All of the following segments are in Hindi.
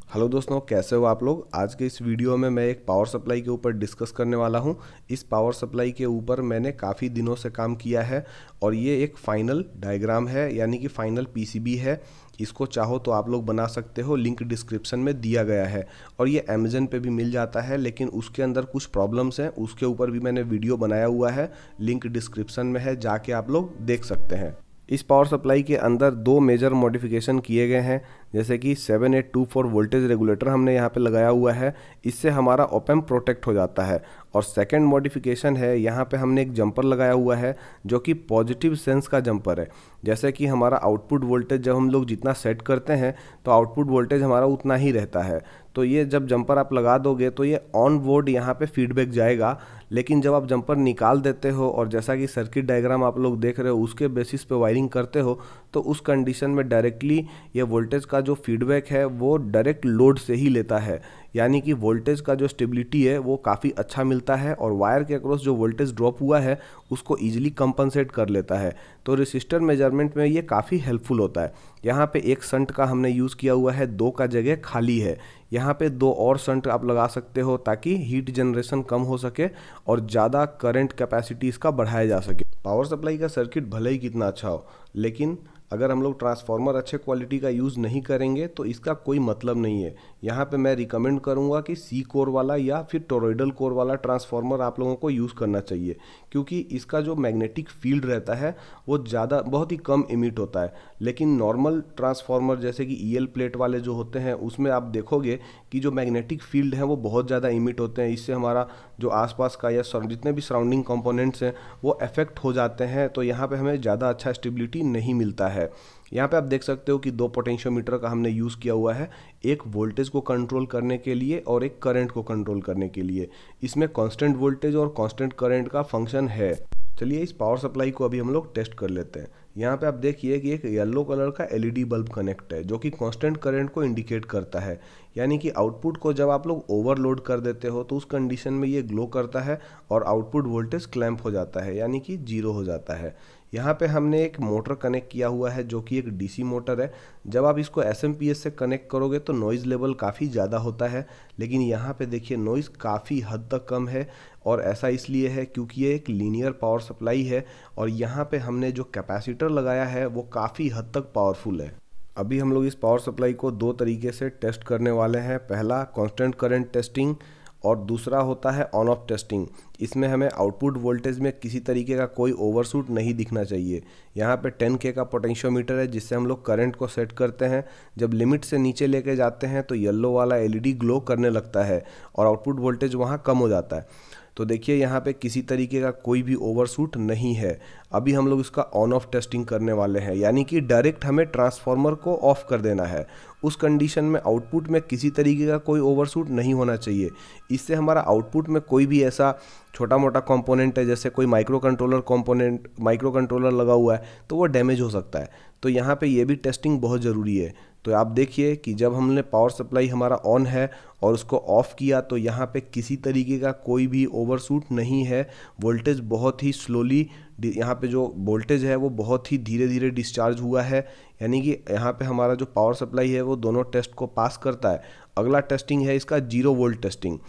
हेलो दोस्तों, कैसे हो आप लोग। आज के इस वीडियो में मैं एक पावर सप्लाई के ऊपर डिस्कस करने वाला हूं। इस पावर सप्लाई के ऊपर मैंने काफ़ी दिनों से काम किया है और ये एक फाइनल डायग्राम है, यानी कि फाइनल पीसीबी है। इसको चाहो तो आप लोग बना सकते हो, लिंक डिस्क्रिप्शन में दिया गया है और ये अमेजन पे भी मिल जाता है, लेकिन उसके अंदर कुछ प्रॉब्लम्स हैं। उसके ऊपर भी मैंने वीडियो बनाया हुआ है, लिंक डिस्क्रिप्शन में है, जाके आप लोग देख सकते हैं। इस पावर सप्लाई के अंदर दो मेजर मॉडिफिकेशन किए गए हैं, जैसे कि 7824 वोल्टेज रेगुलेटर हमने यहाँ पे लगाया हुआ है। इससे हमारा ओपैम्प प्रोटेक्ट हो जाता है। और सेकंड मॉडिफिकेशन है, यहाँ पे हमने एक जंपर लगाया हुआ है जो कि पॉजिटिव सेंस का जंपर है। जैसे कि हमारा आउटपुट वोल्टेज जब हम लोग जितना सेट करते हैं तो आउटपुट वोल्टेज हमारा उतना ही रहता है। तो ये जब जंपर आप लगा दोगे तो ये ऑन बोर्ड यहाँ पे फीडबैक जाएगा, लेकिन जब आप जंपर निकाल देते हो और जैसा कि सर्किट डायग्राम आप लोग देख रहे हो उसके बेसिस पे वायरिंग करते हो, तो उस कंडीशन में डायरेक्टली ये वोल्टेज का जो फीडबैक है वो डायरेक्ट लोड से ही लेता है। यानी कि वोल्टेज का जो स्टेबिलिटी है वो काफ़ी अच्छा मिलता है और वायर के अक्रॉस जो वोल्टेज ड्रॉप हुआ है उसको ईजिली कंपनसेट कर लेता है। तो रेसिस्टर मेजरमेंट में ये काफ़ी हेल्पफुल होता है। यहाँ पे एक शंट का हमने यूज़ किया हुआ है, दो का जगह खाली है। यहाँ पे दो और शंट आप लगा सकते हो ताकि हीट जनरेशन कम हो सके और ज़्यादा करंट कैपेसिटी इसका बढ़ाया जा सके। पावर सप्लाई का सर्किट भले ही कितना अच्छा हो, लेकिन अगर हम लोग ट्रांसफार्मर अच्छे क्वालिटी का यूज़ नहीं करेंगे तो इसका कोई मतलब नहीं है। यहाँ पे मैं रिकमेंड करूँगा कि सी कोर वाला या फिर टोरॉइडल कोर वाला ट्रांसफार्मर आप लोगों को यूज़ करना चाहिए, क्योंकि इसका जो मैग्नेटिक फील्ड रहता है वो बहुत ही कम इमिट होता है। लेकिन नॉर्मल ट्रांसफार्मर जैसे कि ईएल प्लेट वाले जो होते हैं उसमें आप देखोगे कि जो मैग्नेटिक फील्ड है वो बहुत ज़्यादा इमिट होते हैं। इससे हमारा जो आसपास का या जितने भी सराउंडिंग कंपोनेंट्स हैं वो अफेक्ट हो जाते हैं। तो यहाँ पे हमें ज़्यादा अच्छा स्टेबिलिटी नहीं मिलता है। यहाँ पे आप देख सकते हो कि दो पोटेंशियोमीटर का हमने यूज़ किया हुआ है, एक वोल्टेज को कंट्रोल करने के लिए और एक करंट को कंट्रोल करने के लिए। इसमें कांस्टेंट वोल्टेज और कांस्टेंट करंट का फंक्शन है। चलिए इस पावर सप्लाई को अभी हम लोग टेस्ट कर लेते हैं। यहाँ पे आप देखिए कि एक येलो कलर का एलईडी बल्ब कनेक्ट है जो कि कांस्टेंट करंट को इंडिकेट करता है। यानी कि आउटपुट को जब आप लोग ओवरलोड कर देते हो तो उस कंडीशन में ये ग्लो करता है और आउटपुट वोल्टेज क्लैंप हो जाता है, यानी कि जीरो हो जाता है। यहाँ पे हमने एक मोटर कनेक्ट किया हुआ है जो कि एक डीसी मोटर है। जब आप इसको एसएमपीएस से कनेक्ट करोगे तो नॉइज़ लेवल काफ़ी ज़्यादा होता है, लेकिन यहाँ पे देखिए नॉइज़ काफ़ी हद तक कम है। और ऐसा इसलिए है क्योंकि ये एक लीनियर पावर सप्लाई है और यहाँ पे हमने जो कैपेसिटर लगाया है वो काफ़ी हद तक पावरफुल है। अभी हम लोग इस पावर सप्लाई को दो तरीके से टेस्ट करने वाले हैं। पहला कांस्टेंट करंट टेस्टिंग और दूसरा होता है ऑन ऑफ टेस्टिंग। इसमें हमें आउटपुट वोल्टेज में किसी तरीके का कोई ओवरशूट नहीं दिखना चाहिए। यहाँ पे 10K का पोटेंशियोमीटर है जिससे हम लोग करंट को सेट करते हैं। जब लिमिट से नीचे लेके जाते हैं तो येलो वाला एलईडी ग्लो करने लगता है और आउटपुट वोल्टेज वहाँ कम हो जाता है। तो देखिए यहाँ पे किसी तरीके का कोई भी ओवरशूट नहीं है। अभी हम लोग इसका ऑन ऑफ टेस्टिंग करने वाले हैं, यानी कि डायरेक्ट हमें ट्रांसफार्मर को ऑफ कर देना है। उस कंडीशन में आउटपुट में किसी तरीके का कोई ओवरशूट नहीं होना चाहिए। इससे हमारा आउटपुट में कोई भी ऐसा छोटा मोटा कंपोनेंट है, जैसे कोई माइक्रो कंट्रोलर लगा हुआ है, तो वो डैमेज हो सकता है। तो यहाँ पे ये भी टेस्टिंग बहुत ज़रूरी है। तो आप देखिए कि जब हमने पावर सप्लाई हमारा ऑन है और उसको ऑफ़ किया तो यहाँ पे किसी तरीके का कोई भी ओवरशूट नहीं है। वोल्टेज बहुत ही स्लोली, यहाँ पे जो वोल्टेज है वो बहुत ही धीरे धीरे डिस्चार्ज हुआ है। यानी कि यहाँ पे हमारा जो पावर सप्लाई है वो दोनों टेस्ट को पास करता है। अगला टेस्टिंग है इसका 0 वोल्ट टेस्टिंग।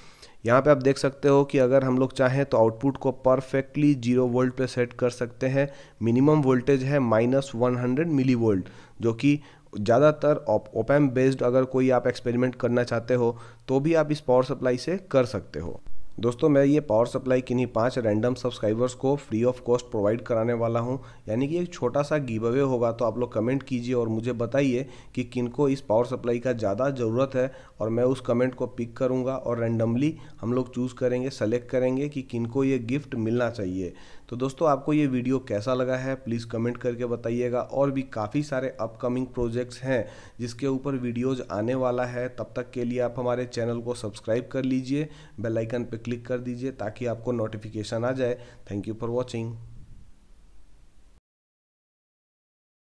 यहाँ पे आप देख सकते हो कि अगर हम लोग चाहें तो आउटपुट को परफेक्टली 0 वोल्ट पे सेट कर सकते हैं। मिनिमम वोल्टेज है -100 मिली वोल्ट, जो कि ज़्यादातर ओपैम्प बेस्ड अगर कोई आप एक्सपेरिमेंट करना चाहते हो तो भी आप इस पावर सप्लाई से कर सकते हो। दोस्तों मैं ये पावर सप्लाई किन्हीं 5 रैंडम सब्सक्राइबर्स को फ्री ऑफ कॉस्ट प्रोवाइड कराने वाला हूँ। यानी कि एक छोटा सा गिव अवे होगा, तो आप लोग कमेंट कीजिए और मुझे बताइए कि किनको इस पावर सप्लाई का ज़्यादा ज़रूरत है, और मैं उस कमेंट को पिक करूँगा और रैंडमली हम लोग चूज़ करेंगे, सेलेक्ट करेंगे कि किनको ये गिफ्ट मिलना चाहिए। तो दोस्तों आपको ये वीडियो कैसा लगा है प्लीज़ कमेंट करके बताइएगा। और भी काफ़ी सारे अपकमिंग प्रोजेक्ट्स हैं जिसके ऊपर वीडियोज़ आने वाला है। तब तक के लिए आप हमारे चैनल को सब्सक्राइब कर लीजिए, बेल आइकन पर क्लिक कर दीजिए ताकि आपको नोटिफिकेशन आ जाए। Thank you for watching.